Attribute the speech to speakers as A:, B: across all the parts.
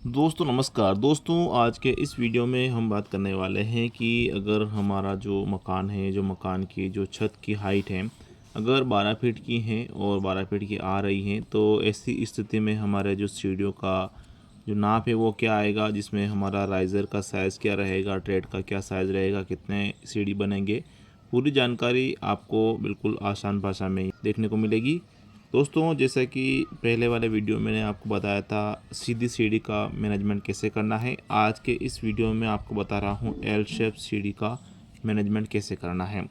A: दोस्तों नमस्कार। दोस्तों आज के इस वीडियो में हम बात करने वाले हैं कि अगर हमारा जो मकान है, जो मकान की जो छत की हाइट है, अगर 12 फीट की है और 12 फीट की आ रही है, तो ऐसी स्थिति में हमारे जो सीढ़ियों का जो नाप है वो क्या आएगा, जिसमें हमारा राइज़र का साइज़ क्या रहेगा, ट्रेड का क्या साइज़ रहेगा, कितने सीढ़ी बनेंगे, पूरी जानकारी आपको बिल्कुल आसान भाषा में देखने को मिलेगी। दोस्तों जैसा कि पहले वाले वीडियो में मैंने आपको बताया था सीधी सीढ़ी का मैनेजमेंट कैसे करना है, आज के इस वीडियो में आपको बता रहा हूँ एल शेप सीढ़ी का मैनेजमेंट कैसे करना है।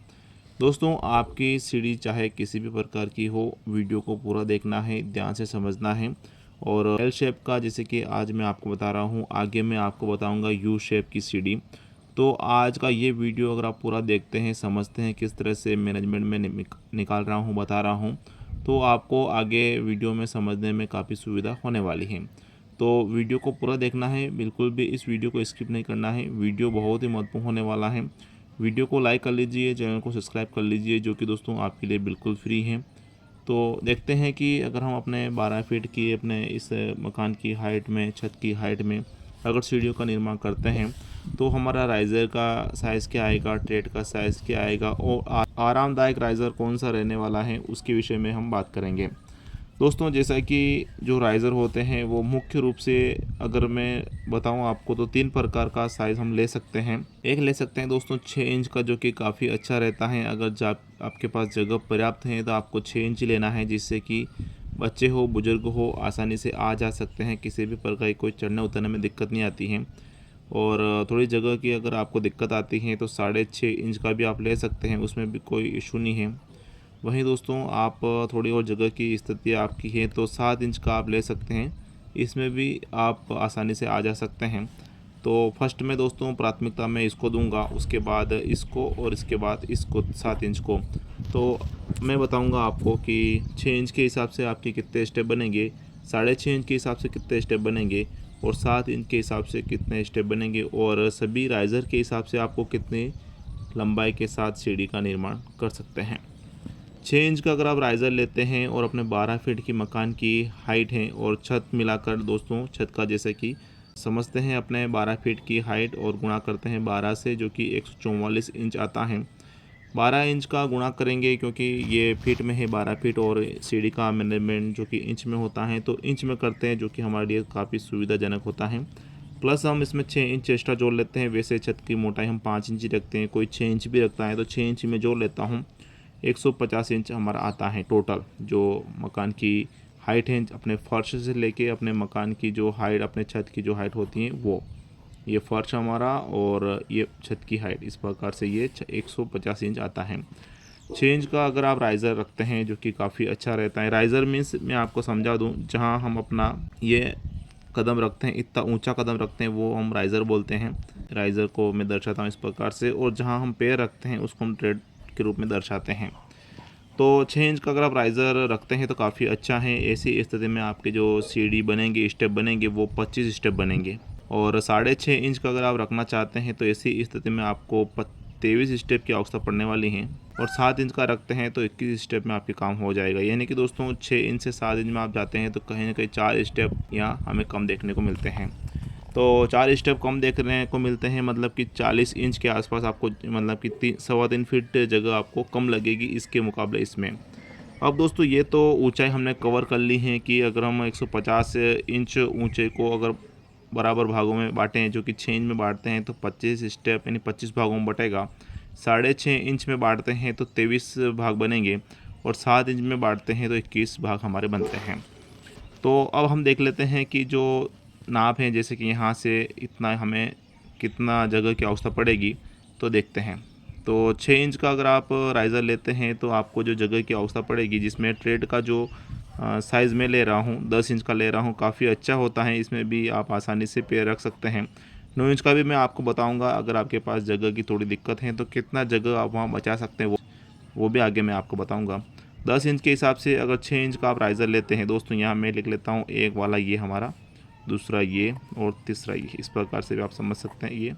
A: दोस्तों आपकी सीढ़ी चाहे किसी भी प्रकार की हो, वीडियो को पूरा देखना है, ध्यान से समझना है। और एल शेप का जैसे कि आज मैं आपको बता रहा हूँ, आगे मैं आपको बताऊँगा यू शेप की सीढ़ी। तो आज का ये वीडियो अगर आप पूरा देखते हैं, समझते हैं किस तरह से मैनेजमेंट में निकाल रहा हूँ, बता रहा हूँ, तो आपको आगे वीडियो में समझने में काफ़ी सुविधा होने वाली है। तो वीडियो को पूरा देखना है, बिल्कुल भी इस वीडियो को स्किप नहीं करना है। वीडियो बहुत ही महत्वपूर्ण होने वाला है। वीडियो को लाइक कर लीजिए, चैनल को सब्सक्राइब कर लीजिए, जो कि दोस्तों आपके लिए बिल्कुल फ्री है। तो देखते हैं कि अगर हम अपने 12 फीट की अपने इस मकान की हाइट में, छत की हाइट में अगर सीढ़ियों का निर्माण करते हैं, तो हमारा राइज़र का साइज़ क्या आएगा, ट्रेड का साइज़ क्या आएगा और आरामदायक राइज़र कौन सा रहने वाला है, उसके विषय में हम बात करेंगे। दोस्तों जैसा कि जो राइज़र होते हैं वो मुख्य रूप से अगर मैं बताऊं आपको, तो 3 प्रकार का साइज़ हम ले सकते हैं। एक ले सकते हैं दोस्तों 6 इंच का, जो कि काफ़ी अच्छा रहता है। अगर आपके पास जगह पर्याप्त है तो आपको 6 इंच लेना है, जिससे कि बच्चे हो, बुजुर्ग हो, आसानी से आ जा सकते हैं, किसी भी प्रकार की कोई चढ़ने उतरने में दिक्कत नहीं आती है। और थोड़ी जगह की अगर आपको दिक्कत आती है तो 6.5 इंच का भी आप ले सकते हैं, उसमें भी कोई इशू नहीं है। वहीं दोस्तों आप थोड़ी और जगह की स्थिति आपकी है तो 7 इंच का आप ले सकते हैं, इसमें भी आप आसानी से आ जा सकते हैं। तो फर्स्ट में दोस्तों प्राथमिकता मैं इसको दूंगा, उसके बाद इसको और इसके बाद इसको 7 इंच को। तो मैं बताऊंगा आपको कि 6 इंच के हिसाब से आपके कितने स्टेप बनेंगे, 6.5 इंच के हिसाब से कितने स्टेप बनेंगे और 7 इंच के हिसाब से कितने स्टेप बनेंगे, और सभी राइज़र के हिसाब से आपको कितने लंबाई के साथ सीढ़ी का निर्माण कर सकते हैं। 6 इंच का अगर आप राइज़र लेते हैं और अपने 12 फीट की मकान की हाइट है और छत मिलाकर, दोस्तों छत का जैसे कि समझते हैं अपने 12 फीट की हाइट और गुणा करते हैं 12 से, जो कि 144 इंच आता है। 12 इंच का गुणा करेंगे क्योंकि ये फीट में है 12 फीट, और सीढ़ी का मैनेजमेंट जो कि इंच में होता है, तो इंच में करते हैं, जो कि हमारे लिए काफ़ी सुविधाजनक होता है। प्लस हम इसमें 6 इंच एक्स्ट्रा जोड़ लेते हैं। वैसे छत की मोटाई हम 5 इंच रखते हैं, कोई 6 इंच भी रखता है, तो 6 इंच में जोड़ लेता हूँ। 150 इंच हमारा आता है टोटल, जो मकान की हाइट है अपने फर्श से लेके अपने मकान की जो हाइट, अपने छत की जो हाइट होती है वो, ये फर्श हमारा और ये छत की हाइट, इस प्रकार से ये 150 इंच आता है। 6 इंच का अगर आप राइज़र रखते हैं, जो कि काफ़ी अच्छा रहता है। राइज़र मीन्स मैं आपको समझा दूं, जहां हम अपना ये कदम रखते हैं, इतना ऊंचा कदम रखते हैं, वो हम राइज़र बोलते हैं। राइज़र को मैं दर्शाता हूँ इस प्रकार से, और जहाँ हम पैर रखते हैं उसको हम ट्रेड के रूप में दर्शाते हैं। तो 6 इंच का अगर आप राइज़र रखते हैं तो काफ़ी अच्छा है। ऐसी स्थिति में आपके जो सीढ़ी बनेंगे, स्टेप बनेंगे, वो 25 स्टेप बनेंगे। और 6.5 इंच का अगर आप रखना चाहते हैं तो ऐसी स्थिति में आपको 23 स्टेप की आवश्यकता पड़ने वाली है। और 7 इंच का रखते हैं तो 21 स्टेप में आपके काम हो जाएगा। यानी कि दोस्तों 6 इंच से 7 इंच में आप जाते हैं तो कहीं ना कहीं 4 स्टेप यहाँ हमें कम देखने को मिलते हैं। तो 4 स्टेप कम देखने को मिलते हैं, मतलब कि 40 इंच के आसपास आपको, मतलब कि 3 फीट जगह आपको कम लगेगी इसके मुकाबले इसमें। अब दोस्तों ये तो ऊंचाई हमने कवर कर ली है कि अगर हम 150 इंच ऊंचे को अगर बराबर भागों में बांटें, जो कि 6 इंच में बांटते हैं तो 25 स्टेप यानी 25 भागों में बटेगा। 6.5 इंच में बांटते हैं तो 23 भाग बनेंगे, और 7 इंच में बांटते हैं तो 21 भाग हमारे बनते हैं। तो अब हम देख लेते हैं कि जो नाप है, जैसे कि यहाँ से इतना हमें कितना जगह की आवश्यकता पड़ेगी, तो देखते हैं। तो 6 इंच का अगर आप राइज़र लेते हैं तो आपको जो जगह की आवश्यकता पड़ेगी, जिसमें ट्रेड का जो साइज़ मैं ले रहा हूँ 10 इंच का ले रहा हूँ, काफ़ी अच्छा होता है, इसमें भी आप आसानी से पैर रख सकते हैं। 9 इंच का भी मैं आपको बताऊंगा, अगर आपके पास जगह की थोड़ी दिक्कत है तो कितना जगह आप वहाँ बचा सकते हैं, वो भी आगे मैं आपको बताऊंगा। 10 इंच के हिसाब से अगर 6 इंच का आप राइज़र लेते हैं, दोस्तों यहाँ मैं लिख लेता हूँ, एक वाला ये हमारा, दूसरा ये और तीसरा ये, इस प्रकार से भी आप समझ सकते हैं ये,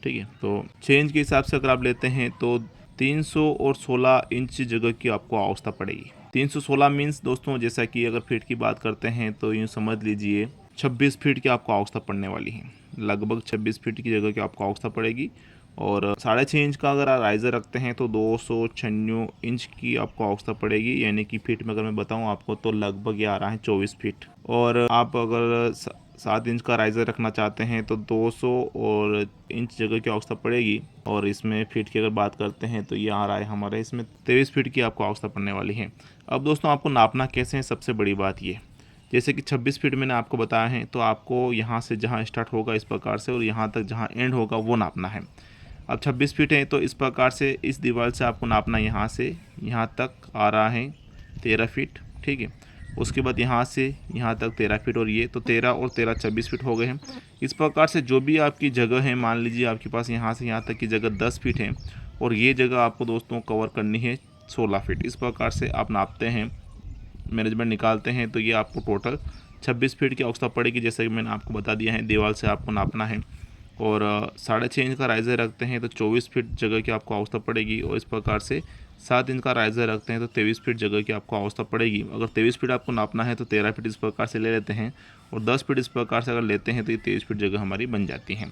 A: ठीक है। तो 6 इंच के हिसाब से अगर आप लेते हैं तो 316 इंच जगह की आपको आवश्यकता पड़ेगी। 316 मीन्स दोस्तों, जैसा कि अगर फीट की बात करते हैं तो यूँ समझ लीजिए 26 फीट की आपको आवश्यकता पड़ने वाली है। लगभग 26 फीट की जगह की आपको आवश्यकता पड़ेगी। और 6.5 इंच का अगर आप राइज़र रखते हैं तो 296 इंच की आपको आवश्यकता पड़ेगी, यानी कि फीट में अगर मैं बताऊं आपको तो लगभग ये आ रहा है 24 फीट। और आप अगर 7 इंच का राइज़र रखना चाहते हैं तो 200 और इंच जगह की आवश्यकता पड़ेगी। और इसमें फीट की अगर बात करते हैं तो ये आ रहा है हमारे इसमें 23 फीट की आपको आवश्यकता पड़ने वाली है। अब दोस्तों आपको नापना कैसे है, सबसे बड़ी बात ये, जैसे कि 26 फीट मैंने आपको बताया है, तो आपको यहाँ से जहाँ स्टार्ट होगा इस प्रकार से और यहाँ तक जहाँ एंड होगा वो नापना है। अब 26 फीट है तो इस प्रकार से इस दीवार से आपको नापना, यहाँ से यहाँ तक आ रहा है 13 फीट, ठीक है। उसके बाद यहाँ से यहाँ तक 13 फीट, और ये तो 13 और 13 26 फीट हो गए हैं। इस प्रकार से जो भी आपकी जगह है, मान लीजिए आपके पास यहाँ से यहाँ तक की जगह 10 फीट है और ये जगह आपको दोस्तों कवर करनी है 16 फीट। इस प्रकार से आप नापते हैं, मैनेजमेंट निकालते हैं, तो ये आपको टोटल 26 फीट की आवश्यकता पड़ेगी। जैसे कि मैंने आपको बता दिया है, दीवार से आपको नापना है। और 6.5 इंच का राइज़र रखते हैं तो 24 फीट जगह की आपको आवश्यकता पड़ेगी। और इस प्रकार से 7 इंच का राइज़र रखते हैं तो 23 फीट जगह की आपको आवश्यकता पड़ेगी। अगर 23 फीट आपको नापना है तो 13 फीट इस प्रकार से ले लेते हैं, और 10 फीट इस प्रकार से अगर लेते हैं तो ये 23 फीट जगह हमारी बन जाती है।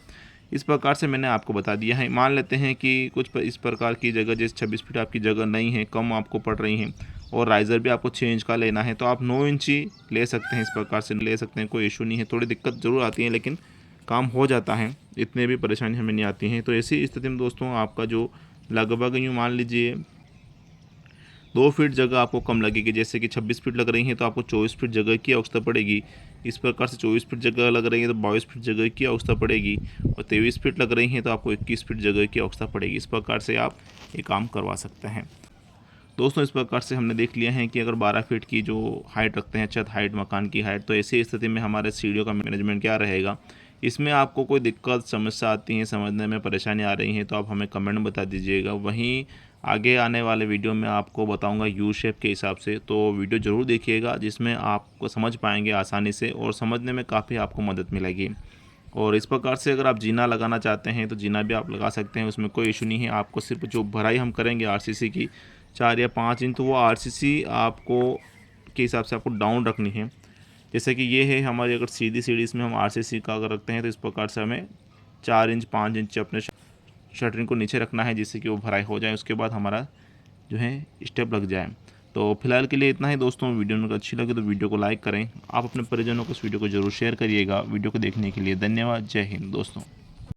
A: इस प्रकार से मैंने आपको बता दिया है। मान लेते हैं कि कुछ इस प्रकार की जगह, जैसे 26 फीट आपकी जगह नहीं है, कम आपको पड़ रही है, और राइज़र भी आपको 6 इंच का लेना है, तो आप 9 इंची ले सकते हैं। इस प्रकार से ले सकते हैं, कोई इशू नहीं है। थोड़ी दिक्कत ज़रूर आती है लेकिन काम हो जाता है, इतने भी परेशानी हमें नहीं आती हैं। तो ऐसी स्थिति में दोस्तों आपका जो लगभग यूँ मान लीजिए 2 फीट जगह आपको कम लगेगी। जैसे कि 26 फीट लग रही है तो आपको 24 फीट जगह की आवश्यकता पड़ेगी। इस प्रकार से 24 फीट जगह लग रही है तो 22 फीट जगह की आवश्यकता पड़ेगी, और 23 फीट लग रही है तो आपको 21 फीट जगह की आवश्यकता पड़ेगी। इस प्रकार से आप ये काम करवा सकते हैं। दोस्तों इस प्रकार से हमने देख लिया है कि अगर 12 फीट की जो हाइट रखते हैं, छत हाइट, मकान की हाइट, तो ऐसी स्थिति में हमारे सीढ़ियों का मैनेजमेंट क्या रहेगा। इसमें आपको कोई दिक्कत समस्या आती है, समझने में परेशानी आ रही है, तो आप हमें कमेंट में बता दीजिएगा। वहीं आगे आने वाले वीडियो में आपको बताऊंगा यू शेप के हिसाब से, तो वीडियो ज़रूर देखिएगा, जिसमें आपको समझ पाएंगे आसानी से और समझने में काफ़ी आपको मदद मिलेगी। और इस प्रकार से अगर आप जीना लगाना चाहते हैं तो जीना भी आप लगा सकते हैं, उसमें कोई इशू नहीं है। आपको सिर्फ जो भराई हम करेंगे आरसीसी की 4 या 5 इंच, तो वो आरसीसी आपको के हिसाब से आपको डाउन रखनी है। जैसे कि ये है हमारी, अगर सीधी सीढ़ी इसमें हम आरसीसी का अगर रखते हैं तो इस प्रकार से हमें 4 इंच 5 इंच अपने शटरिंग को नीचे रखना है, जिससे कि वो भराई हो जाए, उसके बाद हमारा जो है स्टेप लग जाए। तो फिलहाल के लिए इतना ही दोस्तों। वीडियो में अच्छी लगे तो वीडियो को लाइक करें। आप अपने परिजनों को इस वीडियो को जरूर शेयर करिएगा। वीडियो को देखने के लिए धन्यवाद। जय हिंद दोस्तों।